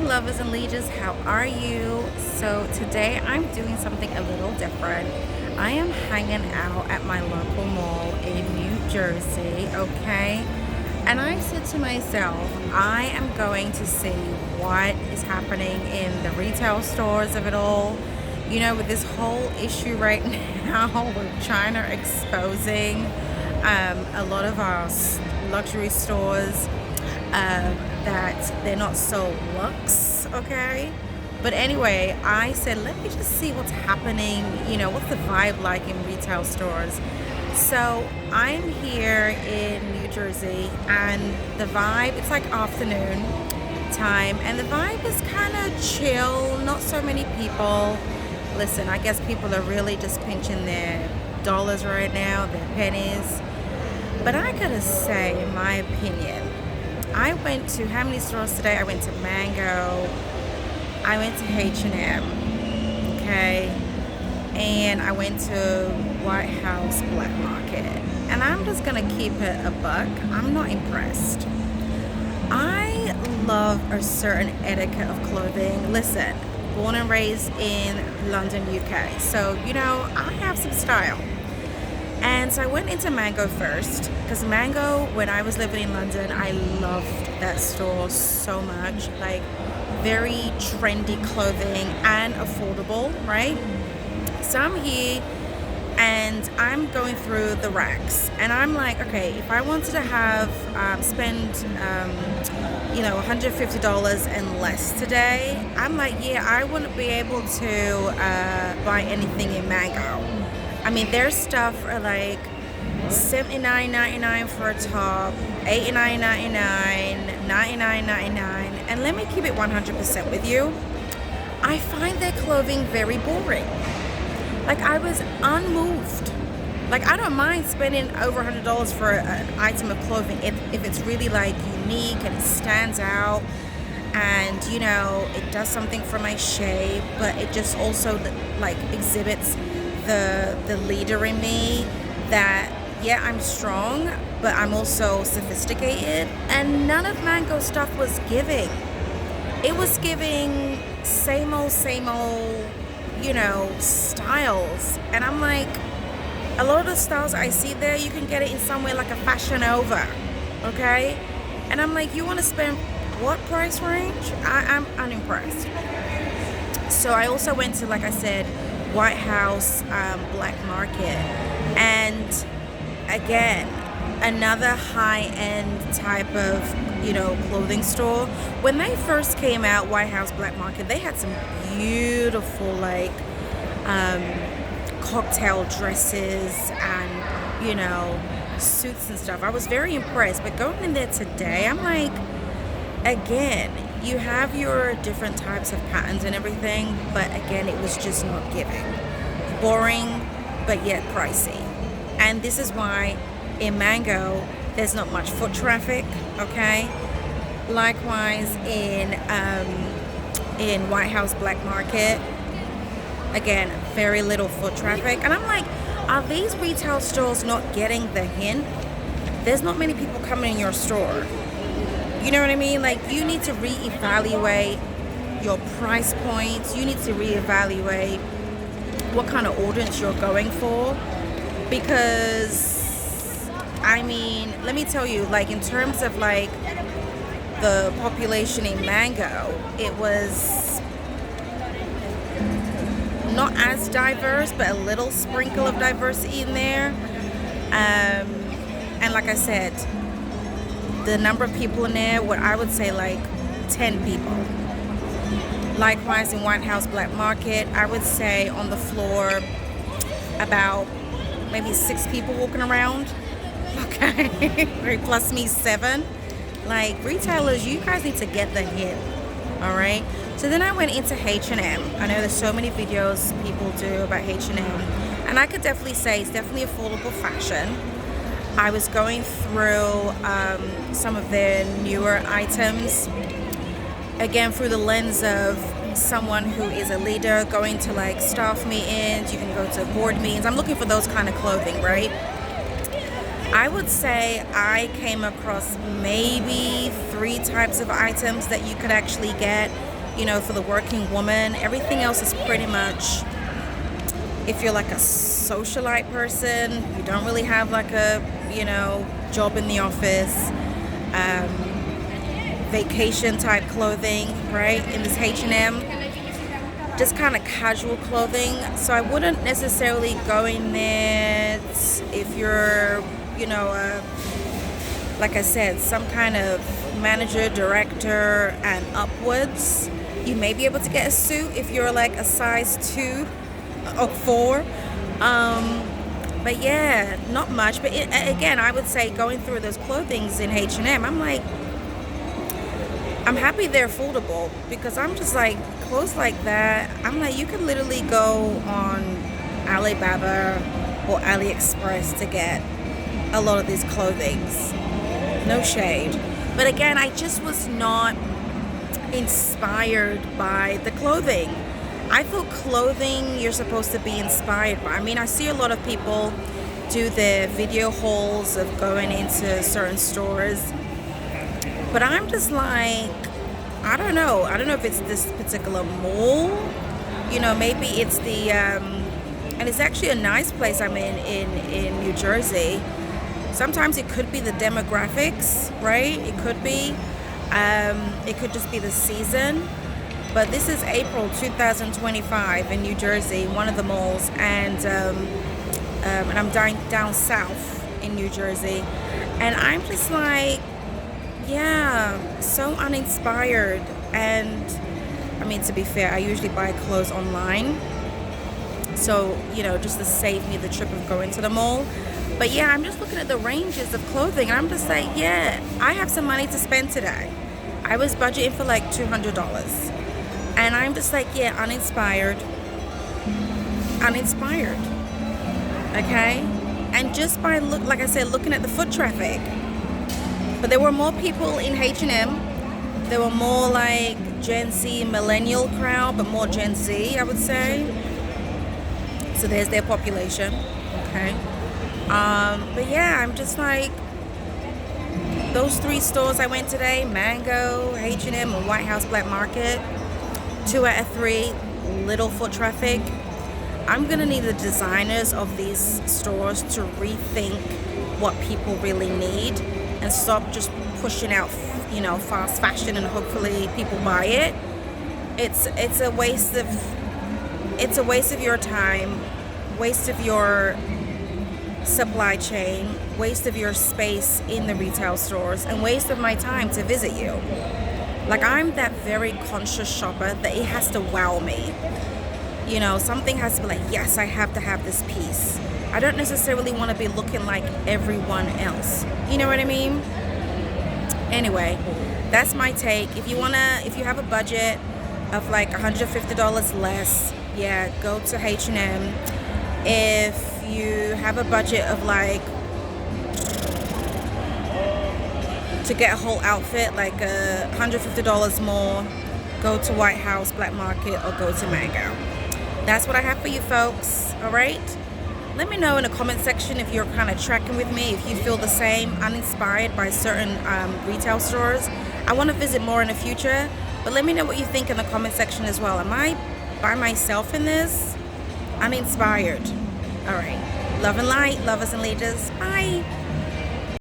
lovers and leaders, how are you? So today I'm doing something a little different. I am hanging out at my local mall in New Jersey, okay? And I said to myself, I am going to see what is happening in the retail stores of it all. You know, with this whole issue right now with China exposing a lot of our luxury stores that they're not so luxe, okay? But anyway, I said, let me just see what's happening, what's the vibe like in retail stores. So I'm here in New Jersey and the vibe, it's like afternoon time and the vibe is kind of chill, not so many people. Listen, I guess people are really just pinching their dollars right now, their pennies. But I gotta say, in my opinion, I went to how many stores today? I went to Mango, I went to H&M, okay, and I went to WhiteHouse BlackMarket. And I'm just gonna keep it a buck. I'm not impressed. I love a certain etiquette of clothing. Listen, born and raised in London, UK, so I have some style. And so I went into Mango first because Mango, when I was living in London, I loved that store so much. Like very trendy clothing and affordable, right? So I'm here and I'm going through the racks and I'm like, okay, if I wanted to have spend $150 and less today, I'm like, yeah, I wouldn't be able to buy anything in Mango. I mean, their stuff are like $79.99 for a top, $89.99, $99.99, and let me keep it 100% with you. I find their clothing very boring. Like, I was unmoved. Like, I don't mind spending over $100 for an item of clothing if it's really like unique and it stands out and it does something for my shape, but it just also like exhibits the leader in me that, yeah, I'm strong, but I'm also sophisticated. And none of Mango stuff was giving. It was giving same old, styles. And I'm like, a lot of the styles I see there, you can get it in somewhere like a Fashion Nova, okay? And I'm like, you want to spend what price range? I'm unimpressed. So I also went to, like I said, WhiteHouse BlackMarket, and again, another high-end type of clothing store. When they first came out, WhiteHouse BlackMarket, they had some beautiful like cocktail dresses and suits and stuff. I was very impressed, but going in there today, I'm like, again, you have your different types of patterns and everything, but again, it was just not giving. Boring, but yet pricey. And this is why in Mango, there's not much foot traffic, okay? Likewise in WhiteHouse BlackMarket, again, very little foot traffic. And I'm like, are these retail stores not getting the hint? There's not many people coming in your store. You know what I mean? Like, you need to reevaluate your price points. You need to reevaluate what kind of audience you're going for. Because, I mean, let me tell you, like, in terms of, like, the population in Mango, it was not as diverse, but a little sprinkle of diversity in there. And like I said, the number of people in there, what I would say like 10 people. Likewise in WhiteHouse BlackMarket, I would say on the floor about maybe 6 people walking around. Okay, plus me 7. Like, retailers, you guys need to get the hint. All right. So then I went into H&M. I know there's so many videos people do about H&M, and I could definitely say it's definitely affordable fashion. I was going through some of their newer items, again through the lens of someone who is a leader, going to like staff meetings, you can go to board meetings. I'm looking for those kind of clothing, right? I would say I came across maybe 3 types of items that you could actually get for the working woman. Everything else is pretty much, if you're like a socialite person, you don't really have like a, job in the office, vacation type clothing, right? In this H&M, just kind of casual clothing. So I wouldn't necessarily go in there if you're, like I said, some kind of manager, director, and upwards. You may be able to get a suit if you're like a size 2 or 4. But yeah, not much. But again, I would say going through those clothings in H&M, I'm like, I'm happy they're affordable, because I'm just like, clothes like that, I'm like, you could literally go on Alibaba or AliExpress to get a lot of these clothings. No shade. But again, I just was not inspired by the clothing. I thought clothing you're supposed to be inspired by. I mean, I see a lot of people do their video hauls of going into certain stores, but I'm just like, I don't know if it's this particular mall, maybe it's the and it's actually a nice place I'm in New Jersey. Sometimes it could be the demographics, right? It could be it could just be the season. But this is April 2025 in New Jersey, one of the malls, and I'm down south in New Jersey, and I'm just like, yeah, so uninspired. And I mean, to be fair, I usually buy clothes online, so just to save me the trip of going to the mall. But yeah, I'm just looking at the ranges of clothing, and I'm just like, yeah, I have some money to spend today. I was budgeting for like $200, and I'm just like, yeah, uninspired, okay? And just by like I said, looking at the foot traffic. But there were more people in H&M. There were more like Gen Z, millennial crowd, but more Gen Z, I would say. So there's their population, okay? But yeah, I'm just like, those 3 stores I went today, Mango, H&M, and WhiteHouse BlackMarket, 2 out of 3, little foot traffic. I'm gonna need the designers of these stores to rethink what people really need, and stop just pushing out, fast fashion and hopefully people buy it. It's a waste of your time, waste of your supply chain, waste of your space in the retail stores, and waste of my time to visit you. Like, I'm that very conscious shopper that it has to wow me. Something has to be like, yes, I have to have this piece. I don't necessarily want to be looking like everyone else. You know what I mean? Anyway, that's my take. If you have a budget of like $150 less, yeah, go to H&M. If you have a budget of like, to get a whole outfit, like $150 more, go to WhiteHouse, BlackMarket, or go to Mango. That's what I have for you folks, all right? Let me know in the comment section if you're kind of tracking with me, if you feel the same, uninspired by certain retail stores. I want to visit more in the future, but let me know what you think in the comment section as well. Am I by myself in this? Uninspired. All right. Love and light, lovers and leaders. Bye.